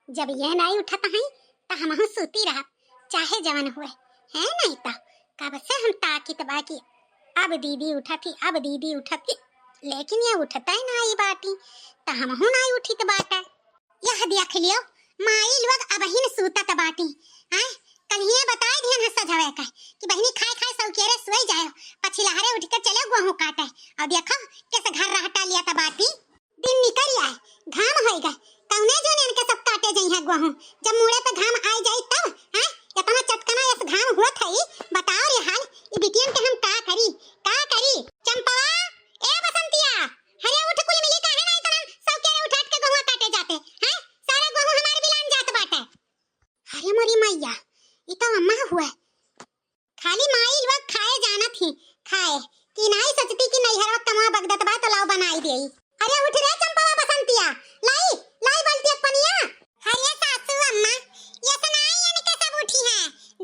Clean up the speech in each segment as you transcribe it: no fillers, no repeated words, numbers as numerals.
जब ये नहीं उठता है तो हम सूती रहा चाहे जवन हुए है नहीं तो कब से हम ताकित बाकी अब दीदी उठा थी अब दीदी उठा थी लेकिन ये उठता ही नहीं बाटी तो हम नहीं उठी तो बाटा यह देख लियो माई लोग अब ही न सूता तो बाटी हैं कल ही बताए ध्यान हंसा जावे का कि बहनी खाए खाए सब केरे सोई जाए पछी लहरे उठ कर चले गेहूं काटे और देखो कैसे घर रहटा लिया तो बाटी दिन निकल आए घाम हो गए कौने जो ने इनके सब काटे जाई है गेहूं जब मुड़े पे घाम आ जाई तब हैं इतना चटकना इस घाम हुआ थई बताओ रे हाल ई बिटियन के हम का करी चंपा ए बसंतिया हरे उठ कुल मिली काहे नहीं तरन सब केरे उठ के गेहूं काटे जाते हैं सारा गेहूं हमारे बिलान जात बाटे अरे मोरी मैया ई तो अम्मा हुआ खाली माई लोग खाए जाना थी खाए कि नहीं सचती कि नहीं हरवा कमा बगदत बा तो लाओ बनाई देई अरे उठ रे चंपा बसंतिया लाई लाई बाल्टी पनिया हरे सासू अम्मा ये सनाई इनके सब उठी है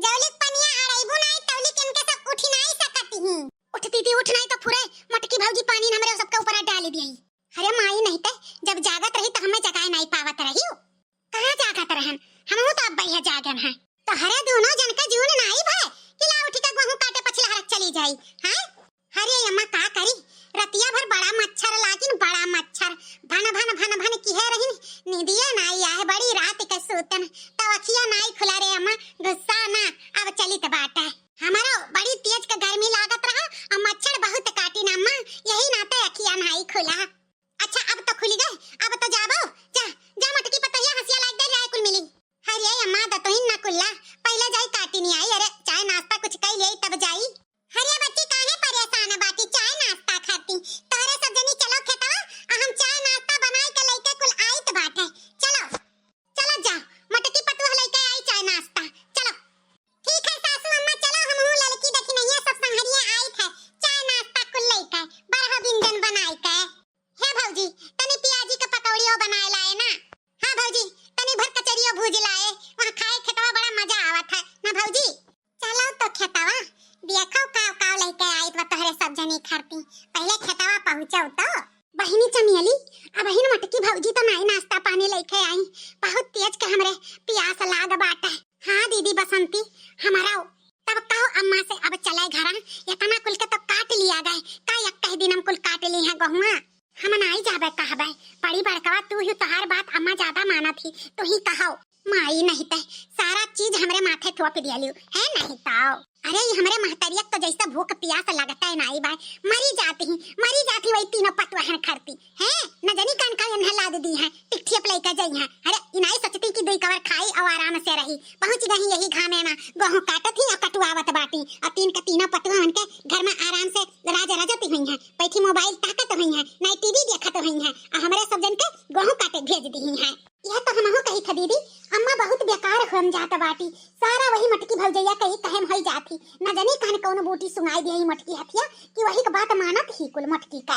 जौलिक पनिया अड़ाईबू नहीं तौलिक इनके सब उठी नहीं सकती हूं उठती थी उठ नहीं तो पूरे मटकी भौजी पानी हमरे सबके ऊपर डाल दी अरे माई नहीं ते जब जागत रही तो हमें जगाए नहीं पावत रही कहां जागत रहन हम तो अब भैया जागन है तो हरे दोनों जन का जून नहीं भाई कि ला उठी का गेहूं काटे पछला हरक चली जाई हैं हरे अम्मा का करी रतिया भर बड़ा मच्छर लागिन बड़ा मच्छर भन की है रही नींदिया नहीं आए बड़ी रात के सूतन तो अखिया नहीं खुला रे अम्मा गुस्सा ना अब चली त बाटा हमारा बड़ी तेज का गर्मी लागत रहा और मच्छर बहुत काटी ना अम्मा यही नाते अखिया नहीं खुला अच्छा अब तो खुली गए अब तो जाबो जा जा मटकी पतैया हंसिया लाग दे जाए कुल मिली हरे अम्मा द तो ना कुल्ला पहले जाई काटी नहीं आई अरे चाय नाश्ता कुछ कई ले तब जाई हरे बच्ची काहे परेशान है बाटी चाय नाश्ता खाती तारे सब जनी चलो खेतवा हम चाय नाश्ता बनाई के लइके कुल आई त बाटे चलो चलो जा मटकी पतुआ लइके आई चाय नाश्ता चलो ठीक है सासू अम्मा चलो हम हूं लड़की देखी नहीं है सब संगरिया आई थे चाय नाश्ता कुल लइके बरहा व्यंजन बनाई के हे भौजी तनी पियाजी के पकौड़ियो बनाए लाए ना हां भौजी तनी भर कचरियो भूज लाए वहां खाए खेतवा बड़ा मजा आवत है ना भौजी चलो तो खेतवा देखो काव लेके आई तो तहरे सब जनी खाती पहले खेतवा पहुंचो तो बहिनी चमेली अब बहिन मटकी भौजी तो नहीं नाश्ता पानी लेके आई बहुत तेज के हमरे प्यास लाग बाटा हां दीदी बसंती हमारा तब कहो अम्मा से अब चले घर इतना कुल के तो काट लिया गए का एक कह दिन हम कुल काट ली है गहुआ हम नहीं जाबे कहबे बड़ी बड़कवा तू ही तोहार बात अम्मा ज्यादा माना थी तो ही कहो माई नहीं ते सारा चीज हमरे माथे थोप दियालियो है नहीं ताओ अरे ये हमरे महतरिया तो जैसा भूख प्यास लगता है नहीं भाई मरी जाती वही तीनों पतवाहन खड़ती है न जानी कन का इन्हें लाद दी है टिकठी अप लेके जाई है अरे इनाई सोचती कि दुई कवर खाई और आराम से रही पहुंच गई यही घामे में गेहूं काटत ही और कटुआवत बाटी और तीन का तीनों पतवाहन के घर में आराम से राज रजती हुई है बैठी मोबाइल ताकत हुई है नई टीवी देखत हुई है और हमरे सब जन के गेहूं काटे भेज दी है यह तो हम कही था दीदी अम्मा बहुत बेकार हम जात बाटी सारा वही मटकी भौजैया कही कहम होई जाती न जानी कहन कौन बूटी सुनाई देई मटकी हथिया कि वही के बात मानत ही कुल मटकी का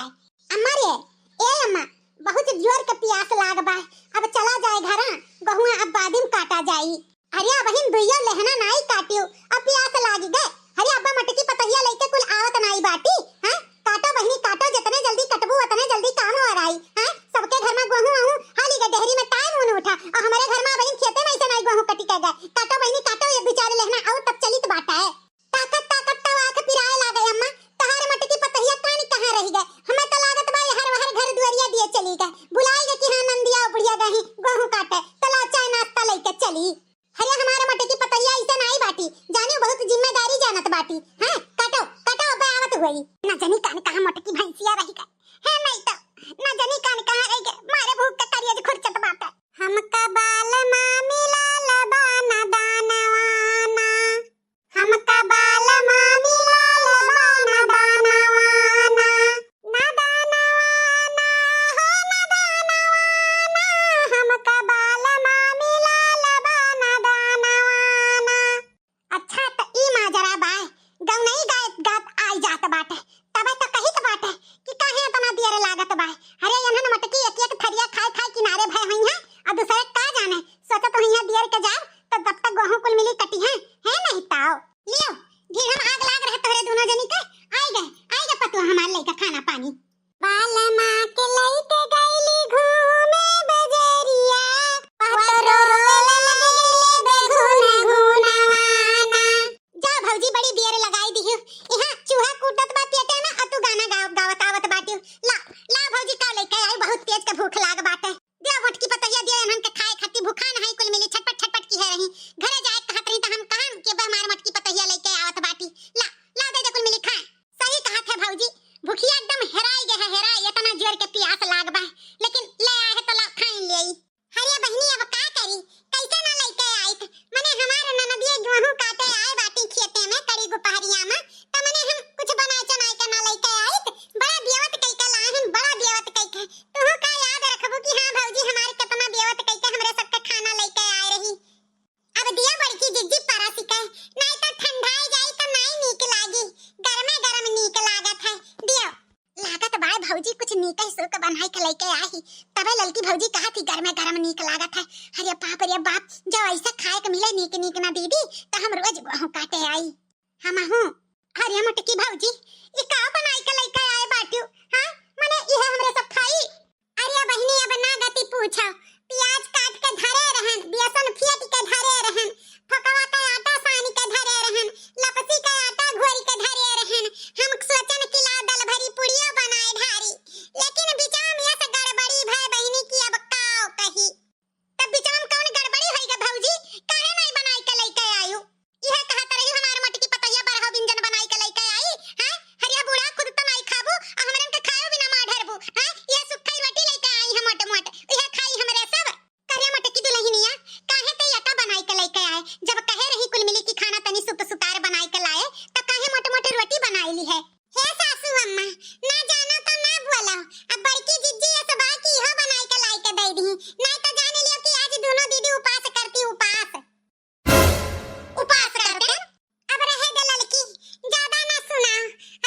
अम्मा रे ए अम्मा बहुत जोर के प्यास लाग बा अब चला जाए घर गहुआ अब बादिम काटा जाई अरे बहिन दुइया लहना नहीं काटियो अब प्यास लागी गए अरे अब्बा मटकी पतहिया लेके कुल आवत नहीं बाटी हैं काटो बहिनी काटो जितने जल्दी कटबू उतने जल्दी काम हो रही हैं सबके घर में गेहूं आऊं हाली के डेहरी में टाइम होने उठा और हमारे घर में बहिन खेते में से नहीं गेहूं कटी के गए काटो बहिनी काटो ये बेचारे लहना आओ तब चली तो बाटा है ताकत तो आके पिराए ला गई अम्मा तहारे मटकी पतहिया कानी कहां रह गए हमें तो लागत बा हर घर दुआरिया दिए चली गए बुलाई गए कि हां नंदिया बुढ़िया गई गेहूं काटे तला चाय नाश्ता लेके चली अरे हमारे मटकी पतहिया ऐसे नहीं बाटी जाने बहुत जिम्मेदारी जानत बाटी हैं काटो अब आवत हुई ना जानी कान कहां मटकी भैंसिया रही गए है नहीं तो ना जानी कान कहां रह गए मारे भूख के करिए खुरचत बात हमका बाल मा लेके आई तबे ललकी भौजी कहा थी गरम गरम नीक लागत है। अरे बाप जो ऐसा खाए के मिले नीक नीक ना दीदी तो हम रोज गेहूं काटे आई हम हूं। अरे मोटकी भौजी ई का बनाई के लेके आए बाटू? हां माने ई हमरे सब खाई। अरे बहिनी अब ना गति पूछो, प्याज काट के धरे रहन, बेसन फेट के धरे रहन, फकवा का आटा सान के धरे रहन, लपसी का आटा घोरी के धरे रहन। हम सोचन कि ला दल भरी पुड़ियो बनाए ढारी, लेकिन बिचाम में से गड़बड़ी भाई बहिनी की अब काओ कही। तब बिचाम कौन गड़बड़ी होई गे भौजी? काहे नहीं बनाई के लेके आयु? यह कहत रही हमार मटकी पतैया बरहो व्यंजन बनाई के लेके आई। हां हरिया बूढ़ा खुद तो नहीं खाबू आ हमरन के खायो बिना मा ढरबू। हां यह सुखई रोटी लेके आई हम मोट मोट यह खाई हमरे सब। करे मटकी दुल्हनिया काहे ते यता बनाई के लेके आए? जब कहे रही कुल मिली की खाना तनी सुप सुतार बनाई के लाए त काहे मोट मोट रोटी बनाई ली है? हे सासू अम्मा ना जानो तो ना बोलो, अब बड़की जिज्जी ये सब की हो बनाई के लाई के दे दी, नहीं तो जान लियो कि आज दोनों दीदी उपास करती उपास करते। अब रहे दे ललकी ज्यादा ना सुना।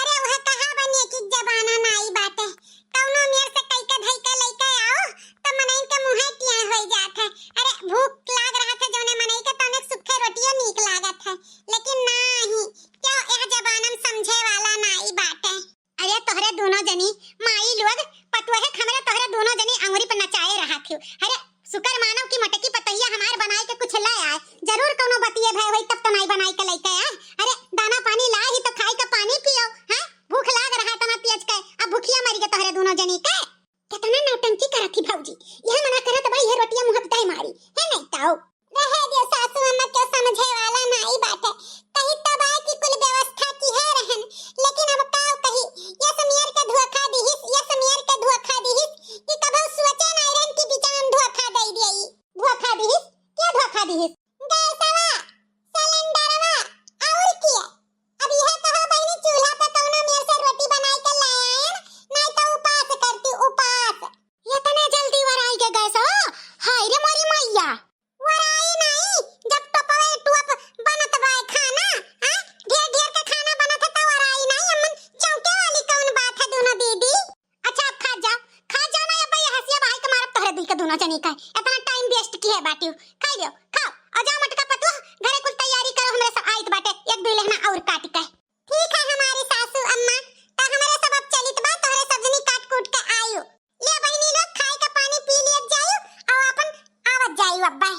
अरे वह कहा बनिए कि जबाना नाई बाटे कौनो मेर से कई के धई के लेके आओ तो मनई के मुंह टिया होई जात है। अरे भूख लाग रहा था जोने मनई के तने सुखे रोटियो नीक लागत है, लेकिन नाही क्यों यह जबानम समझे वाला नाई बाटे। अरे तोहरे दोनों जनी माई लोग पतुहे खमरे तोहरे दोनों जनी अंगुरी पे नचाए रहा थी। अरे शुक्र मानव की मटकी पतैया हमार बनाई के कुछ ले आए, जरूर कोनो बतिए भय होई तब तो नहीं बनाई के लेके आए। अरे दाना पानी ला ही तो खाई के पानी पियो। हां भूख लाग रहा था ना तेज के, अब भूखिया मरी के तोहरे दोनों जनी के। कितना नौटंकी करत थी भौजी, यह मना करत भाई ये रोटियां मुंह पे मारी है नहीं ताऊ। रहे दे सासू अम्मा के समझे वाला नहीं बाटे, कही तब आए कि कुल व्यवस्था की है रहन, लेकिन अब काव कही ये समीर के धोखा दिहिस, ये समीर के धोखा दिहिस कि कबो सोचे नहीं रहन कि बीच में धोखा दे दियई। धोखा दिहिस क्या धोखा दिहिस? गैसवा सिलेंडरवा और किए अब यह कहो बहनी चूल्हा पे कौनो मेर से रोटी बनाई के लायन, नहीं तो उपास करती उपास। इतने जल्दी वराई के गैसवा? हाय रे मोरी मैया वराई नहीं, जब टपवे टुप बनत बा खाना। हां ढेर ढेर के खाना बनत है तो वराई नहीं। अमन चौके वाली कौन बात है दोनों दीदी? अच्छा अब खा जाओ ना अब ये हंसिया भाई के मारब तोहरे दिल के दोनों जनी का इतना टाइम वेस्ट की है बाटियो। खा लियो खाओ आ जाओ मटका पतु घरे कुल तैयारी करो, हमरे से आइत बाटे एक दो लहना और काट के। ठीक है हमारी सासू अम्मा तो हमरे सब अब चलित बा तोहरे सब जनी काट कूट के आयु। ले बहिनी लोग खाए का पानी पी लियत जायु और अपन आवत जायु अब्बा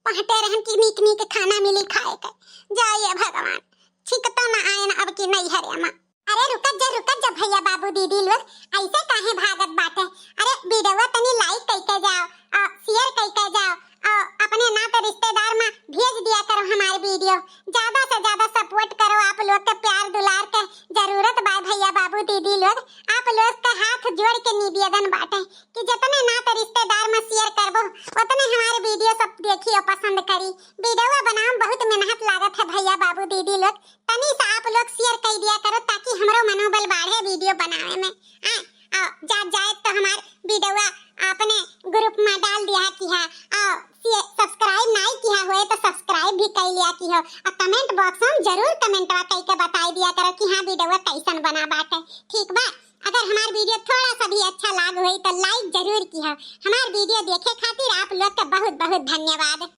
पहटे रहन की नीक नीक खाना मिली खाए के। जाइए भगवान ठीक तो ना आए ना अब की नहीं हरे अम्मा। अरे रुकत जा भैया बाबू दीदी लोग ऐसे काहे भागत बाटे? अरे वीडियो तनी लाइक करके जाओ और शेयर करके जाओ और अपने नाते रिश्तेदार में भेज दिया करो हमारे वीडियो। ज्यादा से ज्यादा सपोर्ट करो, आप लोग के प्यार दुलार के जरूरत बा भैया बाबू दीदी लोग। आप लोग के हाथ जोड़ के निवेदन बाटे कि जितने नाते रिश्तेदार में शेयर करबो उतने हमारे वीडियो सब देखी और पसंद करी। वीडियो बनाने बहुत मेहनत लागत है भैया बाबू दीदी लोग, तनी सा आप लोग शेयर कर दिया करो ताकि हमरो मनोबल बढ़े वीडियो बनावे में। जा जाए तो हमार वीडियो आपने ग्रुप में डाल दिया कि है और सब्सक्राइब नहीं किया हुए तो सब्सक्राइब भी कर लिया कि हो और कमेंट बॉक्स में जरूर कमेंटवा करके बता दिया करो कि हां वीडियो कैसन बना बाटे। ठीक बा? अगर हमार वीडियो थोड़ा सा भी अच्छा लाग होई तो लाइक जरूर की हो। हमार वीडियो देखे खातिर आप लोग का बहुत बहुत धन्यवाद।